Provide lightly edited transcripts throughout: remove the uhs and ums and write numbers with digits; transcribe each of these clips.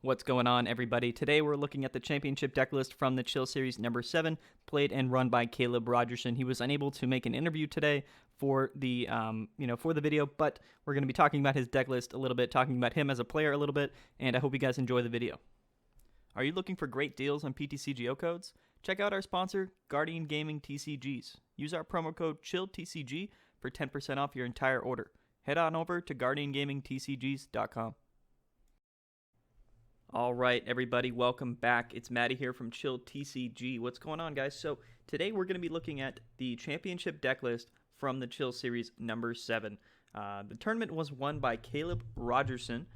What's going on, everybody? Today we're looking at the championship deck list from the Chill Series number 7, played and run by Caleb Rogerson. He was unable to make an interview today for the for the video, but we're going to be talking about his deck list a little bit, talking about him as a player a little bit, and I hope you guys enjoy the video. Are you looking for great deals on ptcgo codes? Check out our sponsor, Guardian Gaming TCGs. Use our promo code CHILLTCG for 10% off your entire order. Head on over to guardiangamingtcgs.com. All right, everybody, welcome back. It's Maddie here from Chill TCG. What's going on, guys? So today we're going to be looking at the championship deck list from the Chill Series number 7. The tournament was won by Caleb Rogerson.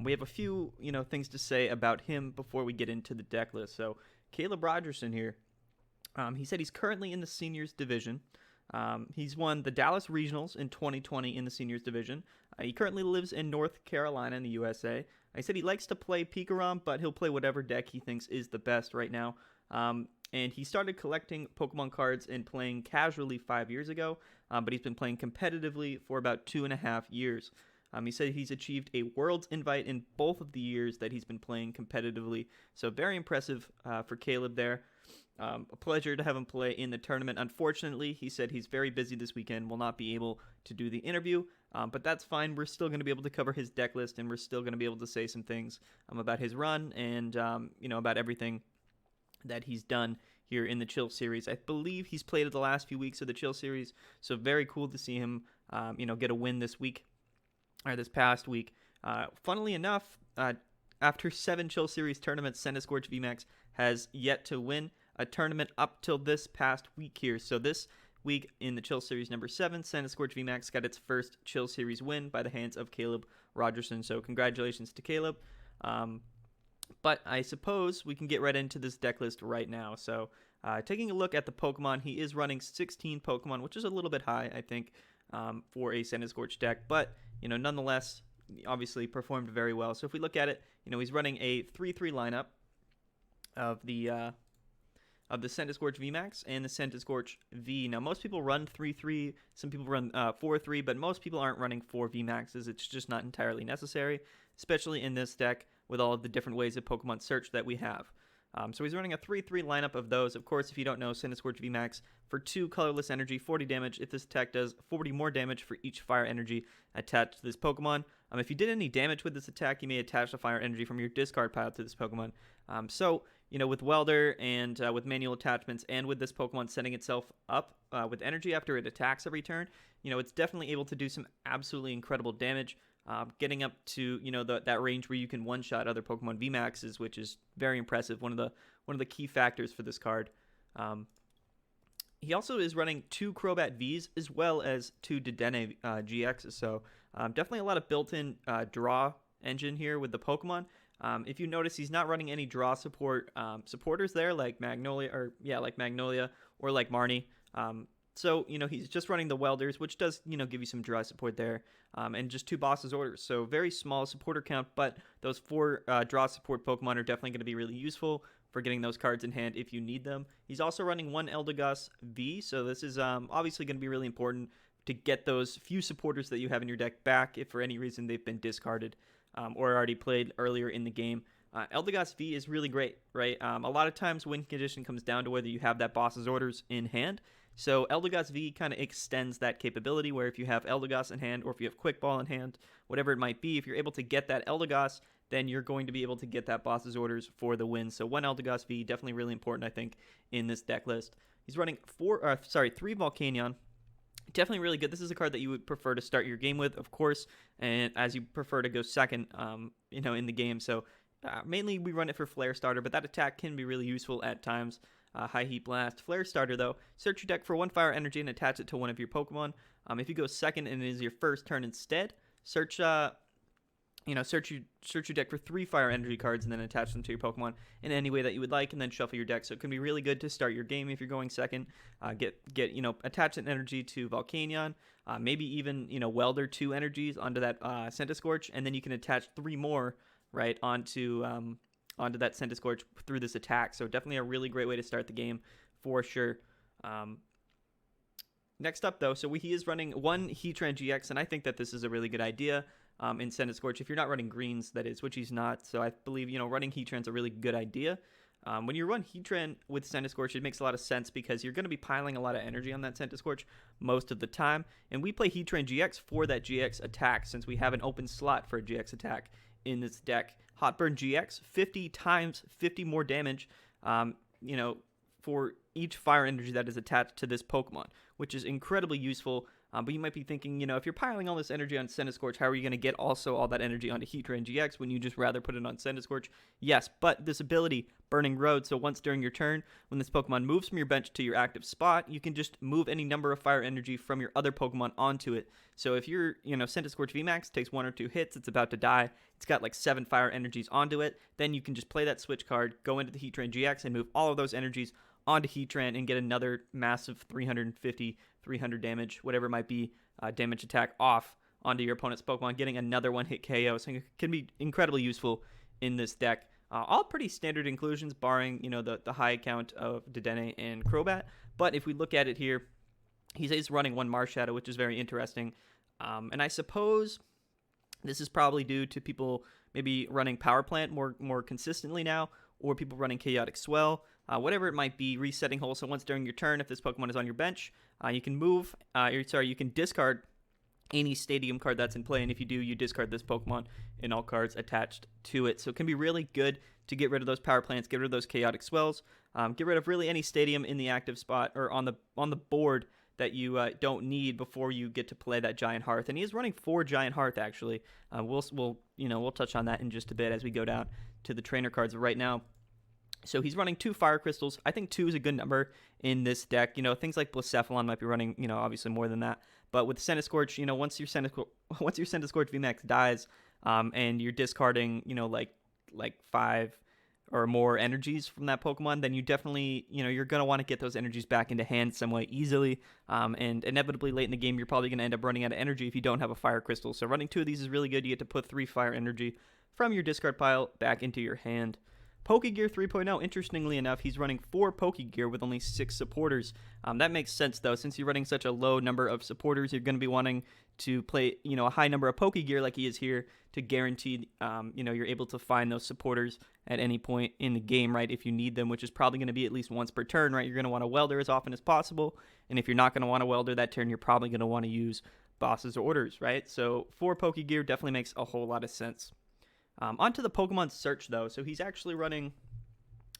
We have a few, things to say about him before we get into the deck list. So Caleb Rogerson here, he said he's currently in the seniors division. He's won the Dallas Regionals in 2020 in the seniors division. He currently lives in North Carolina in the USA. I said he likes to play Pikarom, but he'll play whatever deck he thinks is the best right now. And he started collecting Pokemon cards and playing casually 5 years ago, but he's been playing competitively for about 2.5 years. He said he's achieved a Worlds invite in both of the years that he's been playing competitively, so very impressive for Caleb there. A pleasure to have him play in the tournament. Unfortunately, he said he's very busy this weekend, will not be able to do the interview, but that's fine. We're still going to be able to cover his deck list, and we're still going to be able to say some things about his run and, about everything that he's done here in the Chill Series. I believe he's played the last few weeks of the Chill Series, so very cool to see him, get a win this week, or this past week. Funnily enough, after 7 Chill Series tournaments, Centiskorch VMAX has yet to win a tournament up till this past week here. So this week in the Chill Series number 7, Centiskorch VMAX got its first Chill Series win by the hands of Caleb Rogerson. So congratulations to Caleb. But I suppose we can get right into this deck list right now. So taking a look at the Pokemon, he is running 16 Pokemon, which is a little bit high, I think, for a Centiskorch deck. But, nonetheless, obviously performed very well. So if we look at it, he's running a 3-3 lineup of the Centiskorch VMAX and the Centiskorch V. Now, most people run 3-3, some people run 4-3, but most people aren't running 4 VMAXs. It's just not entirely necessary, especially in this deck with all of the different ways of Pokemon search that we have. So he's running a 3-3 lineup of those. Of course, if you don't know, Centiskorch VMAX for 2 colorless energy, 40 damage. If this attack does 40 more damage for each fire energy attached to this Pokemon. If you did any damage with this attack, you may attach the fire energy from your discard pile to this Pokemon. With Welder and with manual attachments and with this Pokemon setting itself up with energy after it attacks every turn, it's definitely able to do some absolutely incredible damage, getting up to, that range where you can one-shot other Pokemon VMAXs, which is very impressive, one of the key factors for this card. He also is running 2 Crobat Vs as well as 2 Dedenne-GXs, so definitely a lot of built-in draw engine here with the Pokemon. If you notice, he's not running any draw supporters there, like Magnolia or like Marnie. So he's just running the Welders, which does, give you some draw support there, and just 2 Boss's Orders. So very small supporter count, but those 4 draw support Pokemon are definitely going to be really useful for getting those cards in hand if you need them. He's also running 1 Eldegoss V, so this is obviously going to be really important to get those few supporters that you have in your deck back if for any reason they've been discarded. Or already played earlier in the game. Eldegoss V is really great, right? A lot of times win condition comes down to whether you have that boss's orders in hand. So Eldegoss V kind of extends that capability where if you have Eldegoss in hand or if you have Quick Ball in hand, whatever it might be, if you're able to get that Eldegoss, then you're going to be able to get that boss's orders for the win. So 1 Eldegoss V, definitely really important, I think, in this deck list. He's running 3 Volcanion. Definitely really good. This is a card that you would prefer to start your game with, of course, and as you prefer to go second, in the game. So mainly we run it for Flare Starter, but that attack can be really useful at times. High Heat Blast. Flare Starter, though, search your deck for 1 fire energy and attach it to one of your Pokemon. If you go second and it is your first turn instead, search your deck for 3 fire energy cards and then attach them to your Pokemon in any way that you would like, and then shuffle your deck. So it can be really good to start your game if you're going second. Attach an energy to Volcanion, maybe even Welder 2 energies onto that Centiskorch, and then you can attach 3 more right onto that Centiskorch through this attack. So definitely a really great way to start the game for sure. Next up, though, so he is running 1 Heatran-GX, and I think that this is a really good idea. in Centiskorch. If you're not running greens, that is, which he's not. So I believe, running Heatran's a really good idea. When you run Heatran with Centiskorch, it makes a lot of sense because you're going to be piling a lot of energy on that Centiskorch most of the time. And we play Heatran-GX for that GX attack since we have an open slot for a GX attack in this deck. Hotburn GX, 50 times 50 more damage, for each fire energy that is attached to this Pokemon, which is incredibly useful. But you might be thinking, if you're piling all this energy on Centiskorch, how are you going to get also all that energy onto Heatran-GX when you just rather put it on Centiskorch? Yes, but this ability, Burning Road, so once during your turn, when this Pokemon moves from your bench to your active spot, you can just move any number of fire energy from your other Pokemon onto it. So if your, Centiskorch VMAX takes 1 or 2 hits, it's about to die, it's got like 7 fire energies onto it, then you can just play that switch card, go into the Heatran-GX, and move all of those energies onto Heatran and get another massive 350, 300 damage, whatever it might be, damage attack off onto your opponent's Pokemon, getting another one-hit KO. So it can be incredibly useful in this deck. All pretty standard inclusions, barring, the high count of Dedenne and Crobat. But if we look at it here, he's running 1 Marshadow, which is very interesting. And I suppose this is probably due to people maybe running Power Plant more consistently now, or people running Chaotic Swell. Whatever it might be, resetting hole. So once during your turn, if this Pokemon is on your bench, you can discard any stadium card that's in play, and if you do, you discard this Pokemon and all cards attached to it. So it can be really good to get rid of those power plants, get rid of those chaotic swells, get rid of really any stadium in the active spot or on the board that you don't need before you get to play that Giant Hearth. And he is running 4 Giant Hearth actually. We'll touch on that in just a bit as we go down to the trainer cards. But right now, so he's running 2 Fire Crystals. I think 2 is a good number in this deck. Things like Blacephalon might be running, obviously more than that. But with Centiskorch, once your Centiskorch VMAX dies, and you're discarding, like 5 or more energies from that Pokemon, then you definitely, you're going to want to get those energies back into hand some way easily. And inevitably late in the game, you're probably going to end up running out of energy if you don't have a Fire Crystal. So running 2 of these is really good. You get to put 3 fire energy from your discard pile back into your hand. Pokégear 3.0, interestingly enough, he's running 4 Pokégear with only 6 supporters. That makes sense, though. Since you're running such a low number of supporters, you're going to be wanting to play, a high number of Pokégear like he is here to guarantee, you're able to find those supporters at any point in the game, right, if you need them, which is probably going to be at least once per turn, right? You're going to want a Welder as often as possible, and if you're not going to want a Welder that turn, you're probably going to want to use Boss's Orders, right? So 4 Pokégear definitely makes a whole lot of sense. Onto the Pokemon search, though. So he's actually running,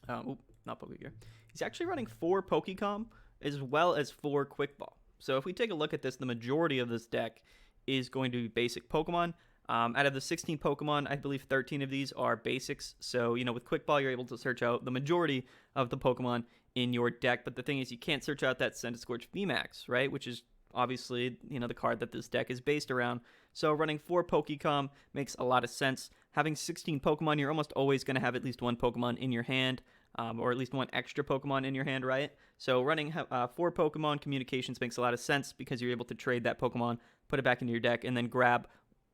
not Pokégear. He's actually running 4 Pokécom as well as 4 Quick Ball. So if we take a look at this, the majority of this deck is going to be basic Pokemon. Out of the 16 Pokemon, I believe 13 of these are basics. So, with Quick Ball, you're able to search out the majority of the Pokemon in your deck. But the thing is, you can't search out that Centiskorch VMAX, right? Which is obviously, the card that this deck is based around. So running 4 Pokécom makes a lot of sense. Having 16 Pokemon, you're almost always going to have at least 1 Pokemon in your hand, or at least 1 extra Pokemon in your hand, right? So running 4 Pokemon Communications makes a lot of sense because you're able to trade that Pokemon, put it back into your deck, and then grab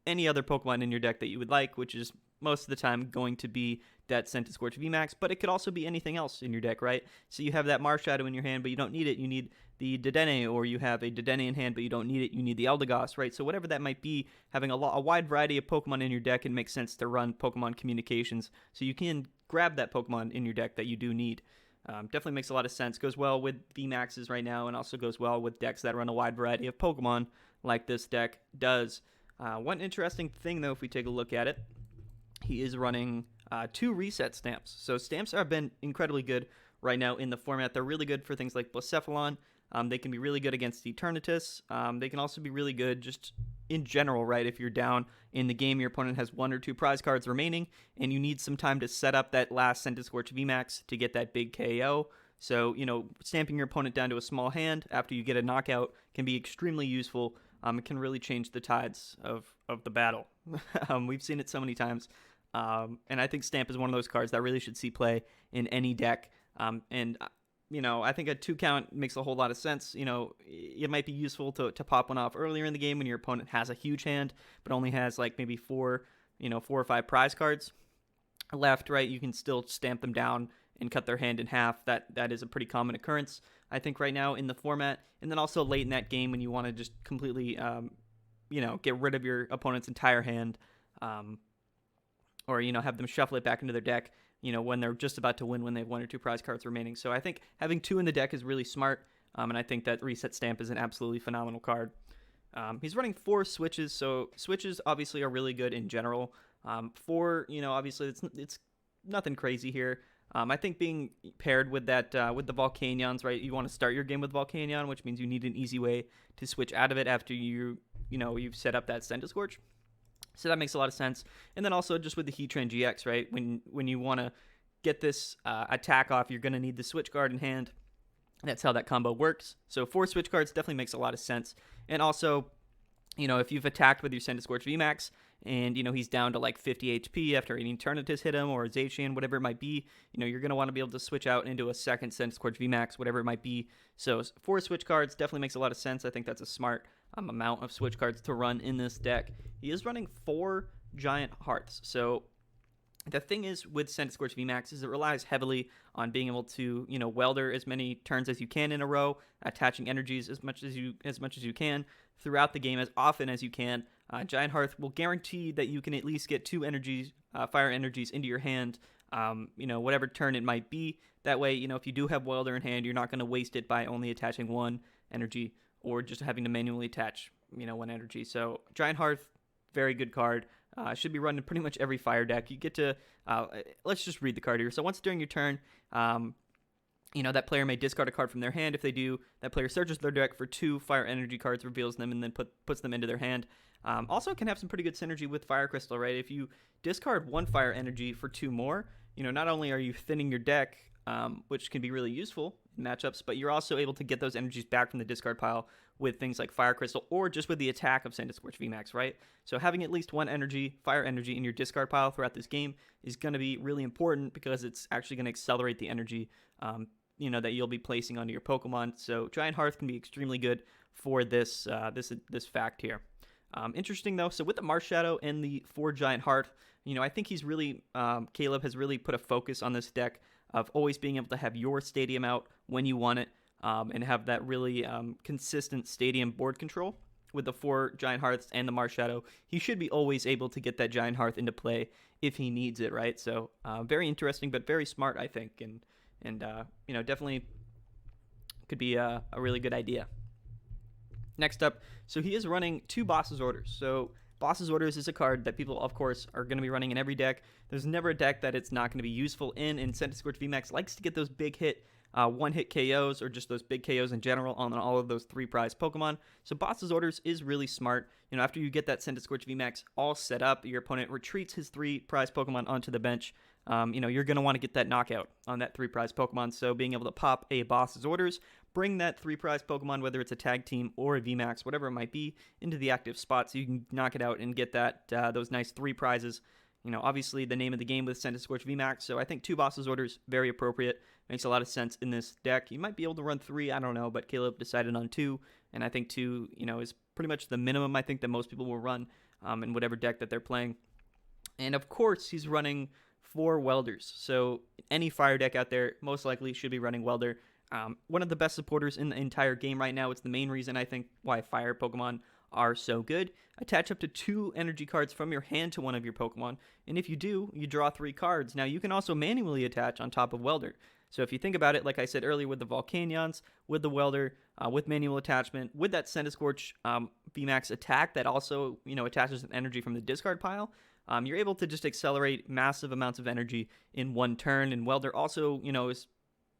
any other Pokemon in your deck that you would like, which is most of the time going to be that Centiskorch VMAX, but it could also be anything else in your deck, right? So you have that Marshadow in your hand, but you don't need it. You need the Dedenne, or you have a Dedenne in hand, but you don't need it. You need the Eldegoss, right? So whatever that might be, having a wide variety of Pokemon in your deck, it makes sense to run Pokemon Communications, so you can grab that Pokemon in your deck that you do need. Definitely makes a lot of sense. Goes well with VMAXs right now, and also goes well with decks that run a wide variety of Pokemon, like this deck does. One interesting thing, though, if we take a look at it, he is running 2 reset stamps. So stamps have been incredibly good right now in the format. They're really good for things like Blacephalon. They can be really good against Eternatus. They can also be really good just in general, right? If you're down in the game, your opponent has 1 or 2 prize cards remaining, and you need some time to set up that last Centiskorch VMAX to get that big KO. So, stamping your opponent down to a small hand after you get a knockout can be extremely useful. It can really change the tides of the battle. We've seen it so many times. And I think Stamp is one of those cards that really should see play in any deck. I think a 2 count makes a whole lot of sense. It might be useful to pop one off earlier in the game when your opponent has a huge hand, but only has like maybe 4 or 5 prize cards left, right? You can still stamp them down and cut their hand in half. That is a pretty common occurrence, I think, right now in the format. And then also late in that game when you want to just completely, get rid of your opponent's entire hand, or, have them shuffle it back into their deck, when they're just about to win, when they have 1 or 2 prize cards remaining. So I think having 2 in the deck is really smart, and I think that Reset Stamp is an absolutely phenomenal card. He's running 4 switches, so switches obviously are really good in general. 4, obviously it's nothing crazy here. I think being paired with that with the Volcanions, right? You want to start your game with Volcanion, which means you need an easy way to switch out of it after you've set up that Centiskorch. So that makes a lot of sense. And then also just with the Heatran-GX, right? When you want to get this attack off, you're going to need the switch card in hand. That's how that combo works. So 4 switch cards definitely makes a lot of sense. And also, if you've attacked with your Centiskorch VMAX and, he's down to like 50 HP after an Eternatus hit him or a zacian, whatever it might be, you're going to want to be able to switch out into a second Centiskorch VMAX, whatever it might be. So 4 switch cards definitely makes a lot of sense. I think that's a smart amount of switch cards to run in this deck. He is running 4 Giant Hearths. So the thing is with Centiskorch VMAX is it relies heavily on being able to, welder as many turns as you can in a row, attaching energies as much as you can throughout the game as often as you can. Giant Hearth will guarantee that you can at least get 2 energies, fire energies into your hand, whatever turn it might be. That way, if you do have welder in hand, you're not going to waste it by only attaching 1 energy or just having to manually attach, 1 energy. So Giant Hearth, very good card. Should be run in pretty much every fire deck. You get to, let's just read the card here. So once during your turn, that player may discard a card from their hand. If they do, that player searches their deck for 2 fire energy cards, reveals them, and then puts them into their hand. Also can have some pretty good synergy with Fire Crystal, right? If you discard 1 fire energy for 2 more, not only are you thinning your deck, which can be really useful in matchups, but you're also able to get those energies back from the discard pile with things like Fire Crystal or just with the attack of Centiskorch VMAX, right? So having at least 1 fire energy in your discard pile throughout this game is going to be really important because it's actually going to accelerate the energy, that you'll be placing onto your Pokemon. So Giant Hearth can be extremely good for this fact here. Interesting though, so with the Marshadow and the 4 Giant Hearth, I think he's really, Caleb has really put a focus on this deck of always being able to have your stadium out when you want it, and have that really consistent stadium board control. With the 4 Giant Hearths and the Marshadow, he should be always able to get that Giant Hearth into play if he needs it, right? So very interesting, but very smart, I think, and definitely could be a really good idea. Next up, so he is running 2 Boss's Orders. So Boss's Orders is a card that people, of course, are going to be running in every deck. There's never a deck that it's not going to be useful in, and Centiskorch VMAX likes to get those big hit, one-hit KOs, or just those big KOs in general on all of those 3 prize Pokemon. So Boss's Orders is really smart. After you get that Centiskorch VMAX all set up, your opponent retreats his 3 prize Pokemon onto the bench. You're going to want to get that knockout on that 3 prize Pokemon. So being able to pop a Boss's Orders, bring that 3 prize Pokemon, whether it's a tag team or a VMAX, whatever it might be, into the active spot so you can knock it out and get that those nice 3 prizes. Obviously the name of the game with Centiskorch VMAX, so I think 2 Boss's Orders, very appropriate. Makes a lot of sense in this deck. You might be able to run 3, I don't know, but Caleb decided on 2, and I think 2, is pretty much the minimum I think that most people will run in whatever deck that they're playing. And of course, he's running 4 Welders, so any fire deck out there most likely should be running Welder. One of the best supporters in the entire game right now. It's the main reason I think why fire Pokemon are so good. Attach up to 2 energy cards from your hand to one of your Pokemon, and if you do, you draw 3 cards. Now, you can also manually attach on top of Welder. So if you think about it, like I said earlier with the Volcanions, with the Welder, with manual attachment, with that Centiskorch VMAX attack that also, attaches an energy from the discard pile, you're able to just accelerate massive amounts of energy in 1 turn, and Welder also, is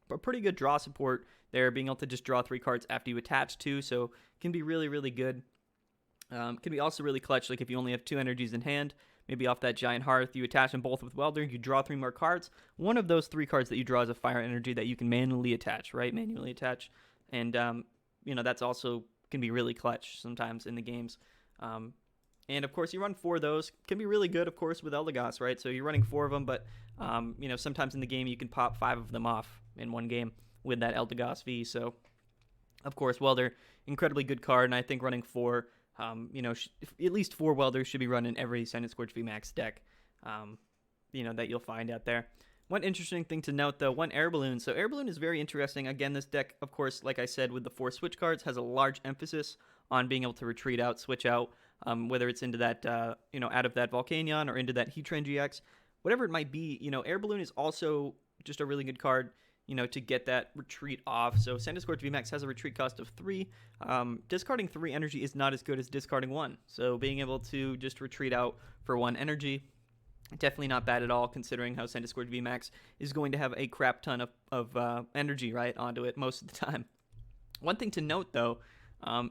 a pretty good draw support there, being able to just draw 3 cards after you attach 2, so can be really, really good. Can be also really clutch, like if you only have 2 energies in hand, maybe off that Giant Hearth, you attach them both with Welder, you draw 3 more cards. One of those 3 cards that you draw is a fire energy that you can manually attach, right? Manually attach. And, that's also can be really clutch sometimes in the games. And, of course, you run 4 of those. Can be really good, of course, with Eldegoss, right? So you're running 4 of them, but, sometimes in the game you can pop 5 of them off in one game with that Eldegoss V. So, of course, Welder, incredibly good card, and I think running 4... at least 4 Welders should be run in every Centiskorch VMAX deck, that you'll find out there. One interesting thing to note, though, 1 Air Balloon. So Air Balloon is very interesting. Again, this deck, of course, like I said, with the 4 switch cards, has a large emphasis on being able to retreat out, switch out, whether it's into that, out of that Volcanion or into that Heatran-GX, whatever it might be. Air Balloon is also just a really good card, to get that retreat off. So Centiskorch VMAX has a retreat cost of 3. Discarding 3 energy is not as good as discarding 1. So being able to just retreat out for 1 energy, definitely not bad at all, considering how Centiskorch VMAX is going to have a crap ton of energy right onto it most of the time. One thing to note, though,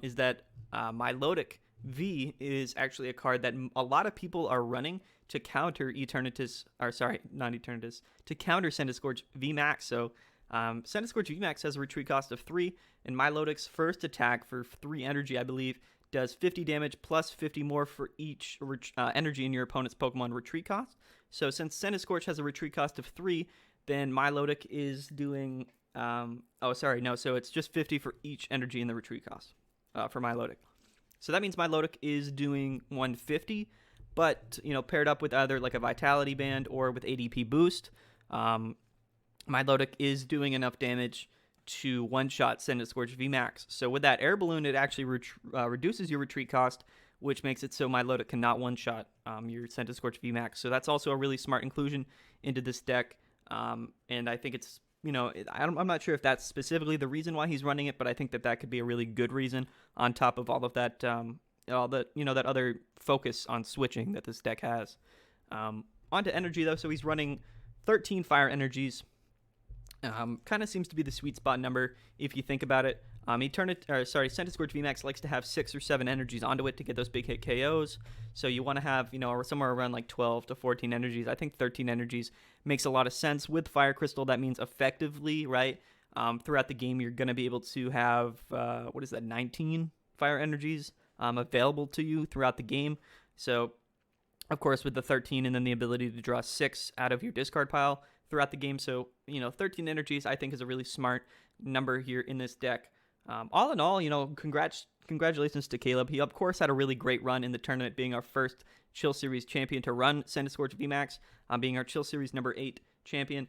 is that Milotic V is actually a card that a lot of people are running to counter to counter Centiskorch VMAX. So Centiskorch VMAX has a retreat cost of 3, and Milotic's first attack for 3 energy, I believe, does 50 damage plus 50 more for each energy in your opponent's Pokemon retreat cost. So since Centiskorch has a retreat cost of 3, then Milotic is doing... so it's just 50 for each energy in the retreat cost for Milotic. So that means Milotic is doing 150, but, paired up with either like a Vitality Band or with ADP Boost, Milotic is doing enough damage to one-shot Centiskorch VMAX. So with that Air Balloon, it actually reduces your retreat cost, which makes it so Milotic cannot one-shot your Centiskorch VMAX. So that's also a really smart inclusion into this deck, and I think it's, I'm not sure if that's specifically the reason why he's running it, but I think that could be a really good reason on top of all of that, that other focus on switching that this deck has. Onto energy, though, so he's running 13 fire energies. Kind of seems to be the sweet spot number if you think about it. Centiskorch VMAX likes to have 6 or 7 energies onto it to get those big hit KOs. So you want to have, somewhere around like 12 to 14 energies. I think 13 energies makes a lot of sense. With Fire Crystal, that means effectively, right, throughout the game, you're going to be able to have, 19 fire energies available to you throughout the game. So, of course, with the 13 and then the ability to draw 6 out of your discard pile throughout the game. So, 13 energies, I think, is a really smart number here in this deck. All in all, congratulations to Caleb. He, of course, had a really great run in the tournament, being our first Chill Series champion to run Centiskorch VMAX, being our Chill Series number 8 champion.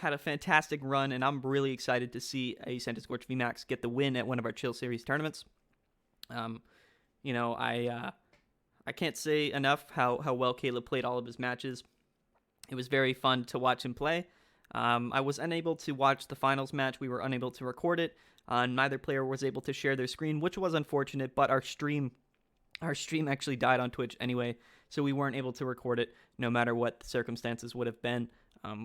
Had a fantastic run, and I'm really excited to see a Centiskorch VMAX get the win at one of our Chill Series tournaments. I can't say enough how well Caleb played all of his matches. It was very fun to watch him play. I was unable to watch the finals match. We were unable to record it. Neither player was able to share their screen, which was unfortunate, but our stream actually died on Twitch anyway, so we weren't able to record it no matter what the circumstances would have been.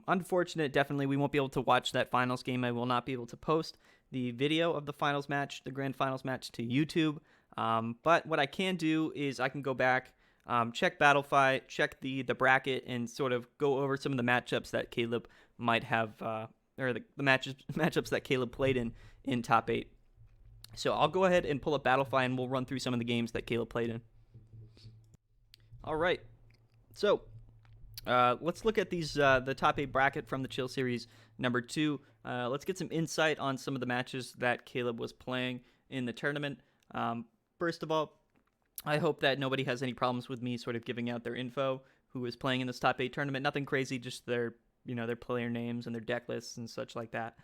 Unfortunate, definitely. We won't be able to watch that finals game. I will not be able to post the video of the finals match, the grand finals match, to YouTube. But what I can do is I can go back, check Battlefy, check the bracket, and sort of go over some of the matchups that Caleb might have, or the matchups that Caleb played in top 8. So I'll go ahead and pull up Battlefy, and we'll run through some of the games that Caleb played in. All right. So let's look at these the top 8 bracket from the Chill Series number 2. Let's get some insight on some of the matches that Caleb was playing in the tournament. First of all, I hope that nobody has any problems with me sort of giving out their info who is playing in this top 8 tournament. Nothing crazy, just their player names and their deck lists and such like that.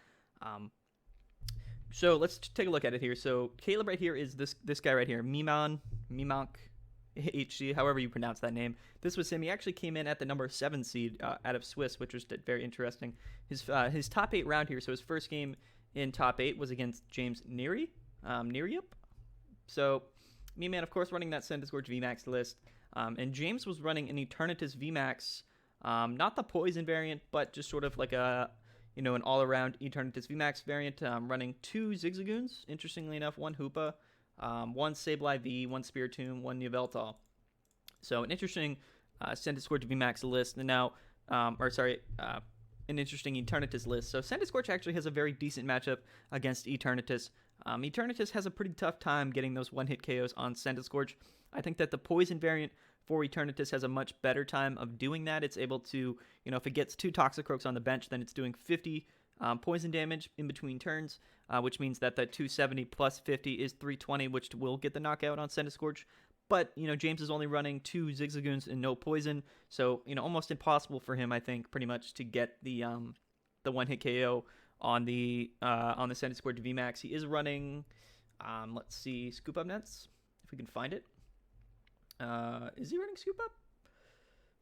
So let's take a look at it here. So Caleb right here is this guy right here, Mimonk HG, however you pronounce that name. This was him. He actually came in at the number 7 seed out of Swiss, which was very interesting. His top 8 round here, so his first game in top 8 was against James Nearyup. So Me-Man, of course, running that Centiskorch VMAX list. And James was running an Eternatus VMAX, not the Poison variant, but just sort of like an all-around Eternatus VMAX variant, running 2 Zigzagoons, interestingly enough, 1 Hoopa, 1 Sableye V, 1 Spiritomb, 1 Yveltal. So an interesting Centiskorch VMAX list. And now, an interesting Eternatus list. So Centiskorch actually has a very decent matchup against Eternatus. Eternatus has a pretty tough time getting those one-hit KOs on Centiskorch. I think that the Poison variant for Eternatus has a much better time of doing that. It's able to, if it gets 2 Toxicroaks on the bench, then it's doing 50 poison damage in between turns, which means that 270 plus 50 is 320, which will get the knockout on Centiskorch. But, James is only running 2 Zigzagoons and no poison, so, almost impossible for him, I think, pretty much to get the one-hit KO on the Centiskorch VMAX. He is running, let's see, Scoop Up Nets, if we can find it. Is he running Scoop Up?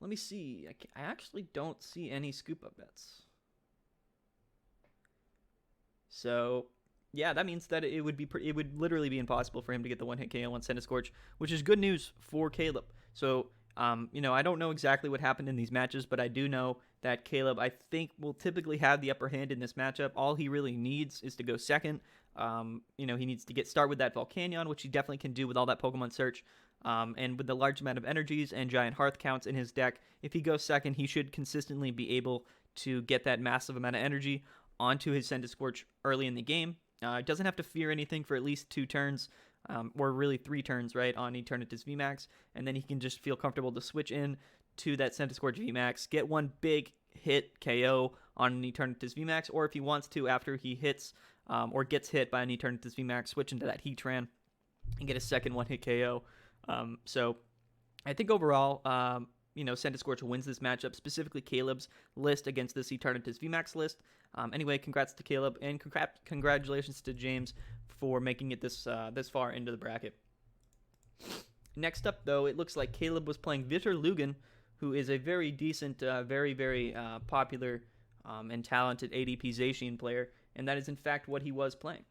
Let me see. I actually don't see any Scoop Up bets. So, yeah, that means that it would literally be impossible for him to get the one-hit KO on Centiskorch, which is good news for Caleb. So, I don't know exactly what happened in these matches, but I do know that Caleb, I think, will typically have the upper hand in this matchup. All he really needs is to go second. He needs to start with that Volcanion, which he definitely can do with all that Pokemon search. And with the large amount of energies and giant hearth counts in his deck, if he goes second, he should consistently be able to get that massive amount of energy onto his Centiskorch early in the game. Doesn't have to fear anything for at least 2 turns, or really 3 turns, right, on Eternatus VMAX, and then he can just feel comfortable to switch in to that Centiskorch VMAX, get one big hit KO on an Eternatus VMAX, or if he wants to, after he hits or gets hit by an Eternatus VMAX, switch into that Heatran and get a second one-hit KO. So I think overall, Centiskorch wins this matchup, specifically Caleb's list against this Eternatus VMAX list. Anyway, congrats to Caleb, and congratulations to James for making it this far into the bracket. Next up, though, it looks like Caleb was playing Vitor, who is a very decent, very, very popular and talented ADP Zacian player, and that is, in fact, what he was playing.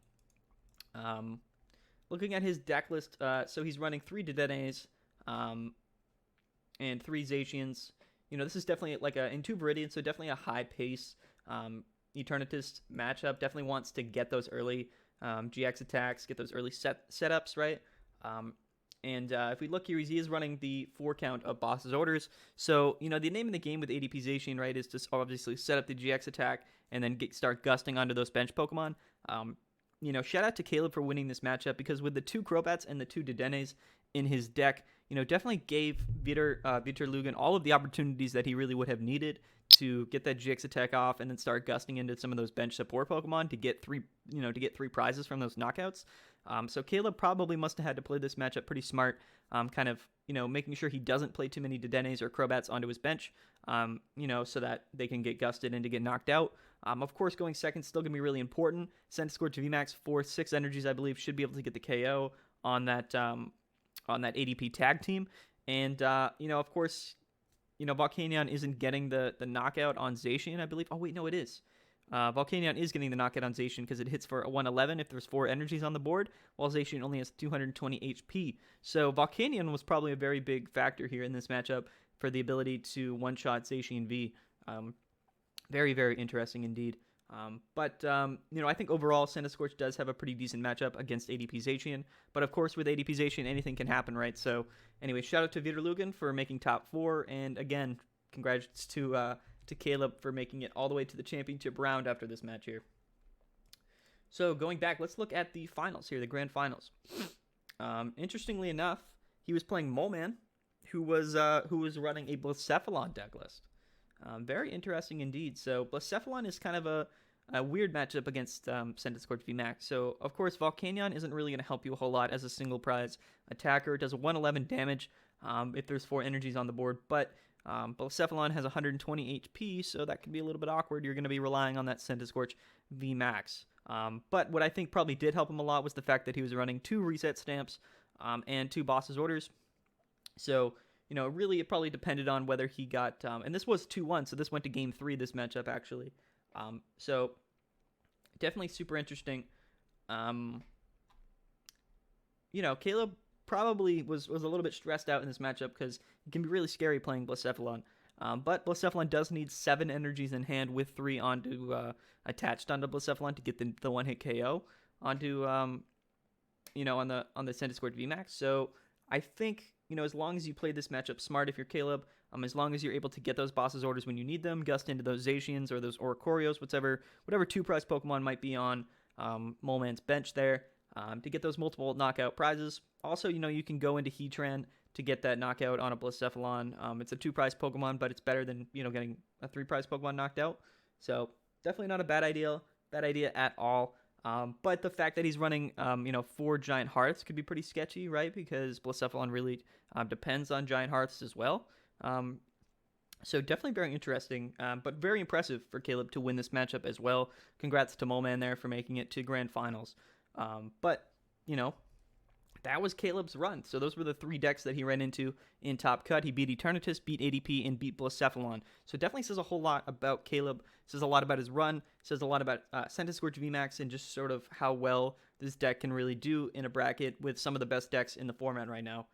Looking at his deck list, so he's running 3 Dedennes, and 3 Zacians. This is definitely in 2 Viridian, so definitely a high pace Eternatus matchup. Definitely wants to get those early GX attacks, get those early setups, right? And if we look here, he is running the 4 count of Boss's Orders. So, the name of the game with ADP Zacian, right, is to obviously set up the GX attack and then start gusting onto those bench Pokemon. Shout out to Caleb for winning this matchup, because with the 2 Crobats and the 2 Dedennes in his deck, definitely gave Vitor all of the opportunities that he really would have needed to get that GX attack off and then start gusting into some of those bench support Pokemon to get 3 prizes from those knockouts. So Caleb probably must have had to play this matchup pretty smart, making sure he doesn't play too many Dedennes or Crobats onto his bench, so that they can get gusted and to get knocked out. Of course, going second still going to be really important. Centiskorch VMAX for 6 energies, I believe, should be able to get the KO on that ADP tag team. And, of course, Volcanion isn't getting the knockout on Zacian, I believe. Oh, wait, no, it is. Volcanion is getting the knockout on Zacian because it hits for a 111 if there's 4 energies on the board, while Zacian only has 220 HP. So Volcanion was probably a very big factor here in this matchup for the ability to one-shot Zacian V. Very, very interesting indeed. I think overall Centiskorch does have a pretty decent matchup against ADP Zacian. But of course, with ADP Zacian, anything can happen, right? So anyway, shout out to Vitor for making top 4. And again, congrats to Caleb for making it all the way to the championship round after this match here. So going back, let's look at the finals here, the grand finals. Interestingly enough, he was playing Moleman, who was running a Blacephalon deck list. Very interesting indeed. So Blacephalon is kind of a weird matchup against Centiskorch VMAX. So, of course, Volcanion isn't really going to help you a whole lot as a single prize attacker. It does 111 damage if there's 4 energies on the board, but Blacephalon has 120 HP, so that can be a little bit awkward. You're going to be relying on that Centiskorch VMAX. But what I think probably did help him a lot was the fact that he was running 2 reset stamps and 2 boss's orders. So, really it probably depended on whether he got, and this was 2-1, so this went to game 3, this matchup actually. So definitely super interesting. Caleb probably was a little bit stressed out in this matchup because it can be really scary playing Blacephalon. But Blacephalon does need 7 energies in hand with 3 attached onto Blacephalon to get the one-hit KO onto on the Centiskorch VMAX. So I think as long as you play this matchup smart, if you're Caleb, as long as you're able to get those boss's orders when you need them, gust into those Zacians or those Oricorios, whatever 2-prize Pokemon might be on Moleman's bench there, to get those multiple knockout prizes. Also, you can go into Heatran to get that knockout on a Blacephalon. It's a 2-prize Pokemon, but it's better than getting a 3-prize Pokemon knocked out. So definitely not a bad idea at all. But the fact that he's running 4 Giant Hearths could be pretty sketchy, right? Because Blacephalon really depends on Giant Hearths as well. So definitely very interesting, but very impressive for Caleb to win this matchup as well. Congrats to Moleman there for making it to grand finals. But that was Caleb's run. So those were the 3 decks that he ran into in Top Cut. He beat Eternatus, beat ADP, and beat Blacephalon. So it definitely says a whole lot about Caleb. Says a lot about his run. Says a lot about Centiskorch VMAX and just sort of how well this deck can really do in a bracket with some of the best decks in the format right now.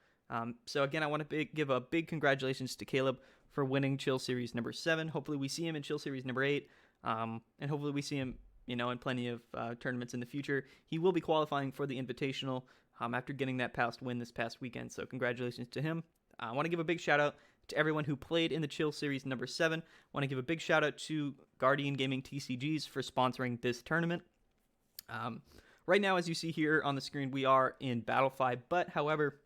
So again, I want to give a big congratulations to Caleb for winning Chill Series number 7. Hopefully we see him in Chill Series number 8. And hopefully we see him, in plenty of tournaments in the future. He will be qualifying for the Invitational after getting that past win this past weekend. So congratulations to him. I want to give a big shout out to everyone who played in the Chill Series number 7. I want to give a big shout out to Guardian Gaming TCGs for sponsoring this tournament. Right now, as you see here on the screen, we are in Battle 5, but however,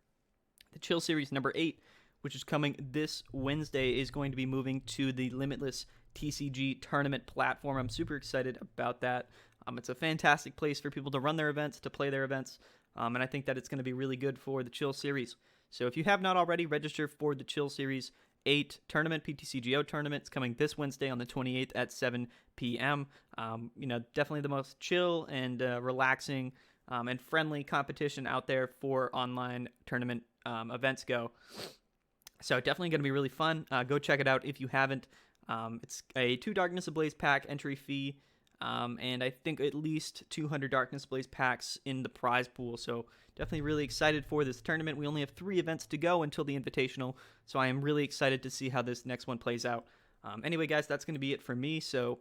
the Chill Series number 8, which is coming this Wednesday, is going to be moving to the Limitless TCG tournament platform. I'm super excited about that. It's a fantastic place for people to run their events, to play their events, and I think that it's going to be really good for the Chill Series. So if you have not already, register for the Chill Series 8 tournament, ptcgo tournament. It's coming this Wednesday on the 28th at 7 p.m. Definitely the most chill and relaxing and friendly competition out there for online tournament events go. So definitely going to be really fun. Go check it out if you haven't. It's a 2 Darkness Ablaze pack entry fee, and I think at least 200 Darkness Ablaze packs in the prize pool. So definitely really excited for this tournament. We only have 3 events to go until the Invitational, so I am really excited to see how this next one plays out. Anyway, guys, that's going to be it for me. So,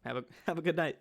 have a good night.